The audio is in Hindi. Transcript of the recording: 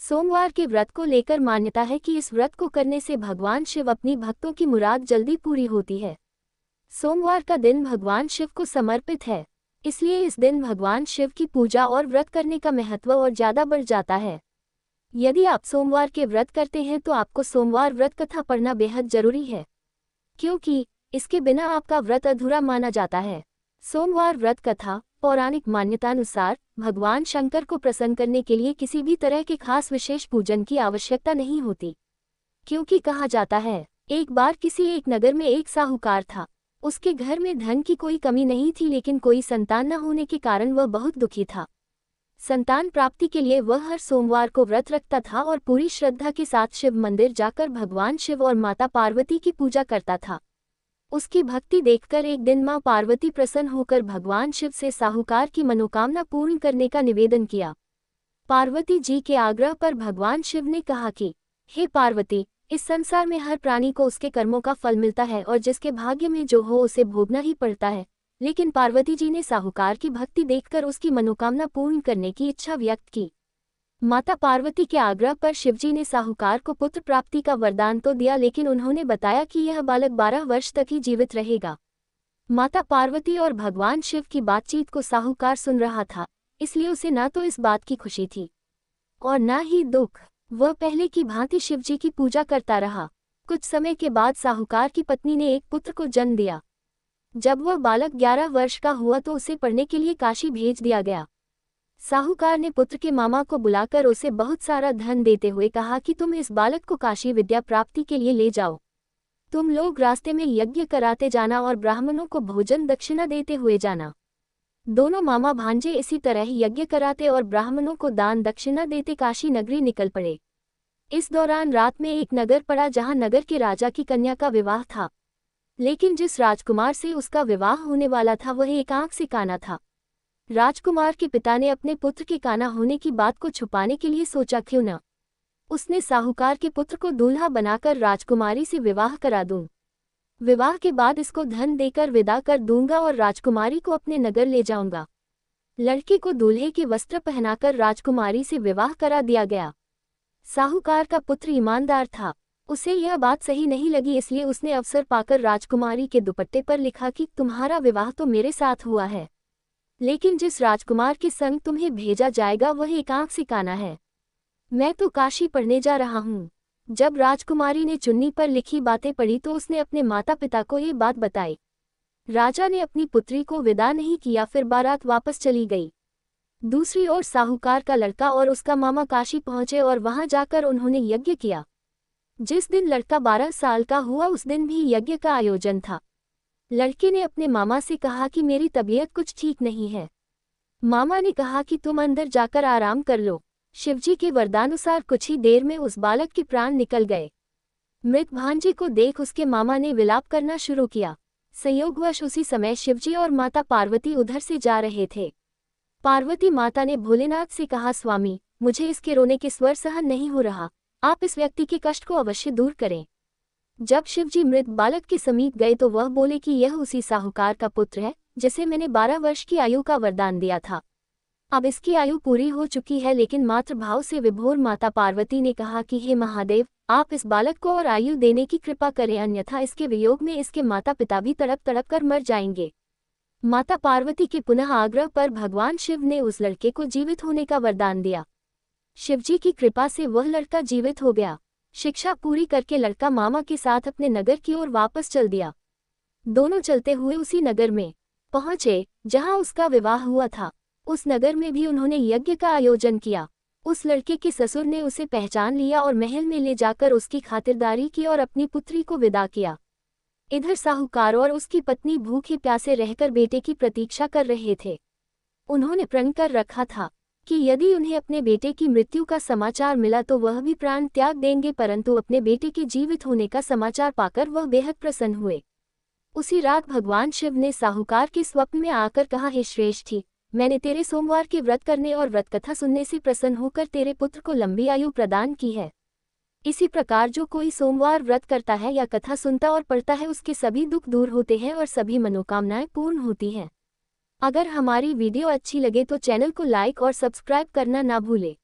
सोमवार के व्रत को लेकर मान्यता है कि इस व्रत को करने से भगवान शिव अपनी भक्तों की मुराद जल्दी पूरी होती है। सोमवार का दिन भगवान शिव को समर्पित है, इसलिए इस दिन भगवान शिव की पूजा और व्रत करने का महत्व और ज्यादा बढ़ जाता है। यदि आप सोमवार के व्रत करते हैं तो आपको सोमवार व्रत कथा पढ़ना बेहद जरूरी है, क्योंकि इसके बिना आपका व्रत अधूरा माना जाता है। सोमवार व्रत कथा पौराणिक मान्यतानुसार भगवान शंकर को प्रसन्न करने के लिए किसी भी तरह के खास विशेष पूजन की आवश्यकता नहीं होती, क्योंकि कहा जाता है एक बार किसी एक नगर में एक साहूकार था। उसके घर में धन की कोई कमी नहीं थी, लेकिन कोई संतान न होने के कारण वह बहुत दुखी था। संतान प्राप्ति के लिए वह हर सोमवार को व्रत रखता था और पूरी श्रद्धा के साथ शिव मंदिर जाकर भगवान शिव और माता पार्वती की पूजा करता था। उसकी भक्ति देखकर एक दिन मां पार्वती प्रसन्न होकर भगवान शिव से साहूकार की मनोकामना पूर्ण करने का निवेदन किया। पार्वती जी के आग्रह पर भगवान शिव ने कहा कि हे पार्वती, इस संसार में हर प्राणी को उसके कर्मों का फल मिलता है और जिसके भाग्य में जो हो उसे भोगना ही पड़ता है। लेकिन पार्वती जी ने साहूकार की भक्ति देखकर उसकी मनोकामना पूर्ण करने की इच्छा व्यक्त की। माता पार्वती के आग्रह पर शिवजी ने साहूकार को पुत्र प्राप्ति का वरदान तो दिया, लेकिन उन्होंने बताया कि यह बालक 12 वर्ष तक ही जीवित रहेगा। माता पार्वती और भगवान शिव की बातचीत को साहूकार सुन रहा था, इसलिए उसे न तो इस बात की खुशी थी और न ही दुख। वह पहले की भांति शिवजी की पूजा करता रहा। कुछ समय के बाद साहूकार की पत्नी ने एक पुत्र को जन्म दिया। जब वह बालक 11 वर्ष का हुआ तो उसे पढ़ने के लिए काशी भेज दिया गया। साहूकार ने पुत्र के मामा को बुलाकर उसे बहुत सारा धन देते हुए कहा कि तुम इस बालक को काशी विद्या प्राप्ति के लिए ले जाओ। तुम लोग रास्ते में यज्ञ कराते जाना और ब्राह्मणों को भोजन दक्षिणा देते हुए जाना। दोनों मामा भांजे इसी तरह यज्ञ कराते और ब्राह्मणों को दान दक्षिणा देते काशी नगरी निकल पड़े। इस दौरान रात में एक नगर पड़ा जहां नगर के राजा की कन्या का विवाह था, लेकिन जिस राजकुमार से उसका विवाह होने वाला था वह एक आंख से काना था। राजकुमार के पिता ने अपने पुत्र के काना होने की बात को छुपाने के लिए सोचा क्यों न उसने साहूकार के पुत्र को दूल्हा बनाकर राजकुमारी से विवाह करा दूं। विवाह के बाद इसको धन देकर विदा कर दूंगा और राजकुमारी को अपने नगर ले जाऊंगा। लड़के को दूल्हे के वस्त्र पहनाकर राजकुमारी से विवाह करा दिया गया। साहूकार का पुत्र ईमानदार था, उसे यह बात सही नहीं लगी, इसलिए उसने अवसर पाकर राजकुमारी के दुपट्टे पर लिखा कि तुम्हारा विवाह तो मेरे साथ हुआ है, लेकिन जिस राजकुमार के संग तुम्हें भेजा जाएगा वह एक आंख से काना है। मैं तो काशी पढ़ने जा रहा हूँ। जब राजकुमारी ने चुन्नी पर लिखी बातें पढ़ी तो उसने अपने माता पिता को ये बात बताई। राजा ने अपनी पुत्री को विदा नहीं किया, फिर बारात वापस चली गई। दूसरी ओर साहूकार का लड़का और उसका मामा काशी पहुंचे और वहां जाकर उन्होंने यज्ञ किया। जिस दिन लड़का 12 साल का हुआ उस दिन भी यज्ञ का आयोजन था। लड़के ने अपने मामा से कहा कि मेरी तबीयत कुछ ठीक नहीं है। मामा ने कहा कि तुम अंदर जाकर आराम कर लो। शिवजी के वरदानुसार कुछ ही देर में उस बालक के प्राण निकल गए। मृत भांजे को देख उसके मामा ने विलाप करना शुरू किया। संयोगवश उसी समय शिवजी और माता पार्वती उधर से जा रहे थे। पार्वती माता ने भोलेनाथ से कहा, स्वामी, मुझे इसके रोने के स्वर सहन नहीं हो रहा, आप इस व्यक्ति के कष्ट को अवश्य दूर करें। जब शिवजी मृत बालक के समीप गए तो वह बोले कि यह उसी साहूकार का पुत्र है जिसे मैंने 12 वर्ष की आयु का वरदान दिया था। अब इसकी आयु पूरी हो चुकी है, लेकिन मातृभाव से विभोर माता पार्वती ने कहा कि हे महादेव, आप इस बालक को और आयु देने की कृपा करें, अन्यथा इसके वियोग में इसके माता पिता भी तड़प तड़प कर मर जाएंगे। माता पार्वती के पुनः आग्रह पर भगवान शिव ने उस लड़के को जीवित होने का वरदान दिया। शिवजी की कृपा से वह लड़का जीवित हो गया। शिक्षा पूरी करके लड़का मामा के साथ अपने नगर की ओर वापस चल दिया। दोनों चलते हुए उसी नगर में पहुंचे जहां उसका विवाह हुआ था। उस नगर में भी उन्होंने यज्ञ का आयोजन किया। उस लड़के के ससुर ने उसे पहचान लिया और महल में ले जाकर उसकी खातिरदारी की और अपनी पुत्री को विदा किया। इधर साहूकार और उसकी पत्नी भूखे प्यासे रहकर बेटे की प्रतीक्षा कर रहे थे। उन्होंने प्रण कर रखा था कि यदि उन्हें अपने बेटे की मृत्यु का समाचार मिला तो वह भी प्राण त्याग देंगे, परंतु अपने बेटे के जीवित होने का समाचार पाकर वह बेहद प्रसन्न हुए। उसी रात भगवान शिव ने साहूकार के स्वप्न में आकर कहा, हे श्रेष्ठी, मैंने तेरे सोमवार के व्रत करने और व्रत कथा सुनने से प्रसन्न होकर तेरे पुत्र को लंबी आयु प्रदान की है। इसी प्रकार जो कोई सोमवार व्रत करता है या कथा सुनता और पढ़ता है उसके सभी दुख दूर होते हैं और सभी मनोकामनाएं पूर्ण होती हैं। अगर हमारी वीडियो अच्छी लगे तो चैनल को लाइक और सब्सक्राइब करना ना भूले।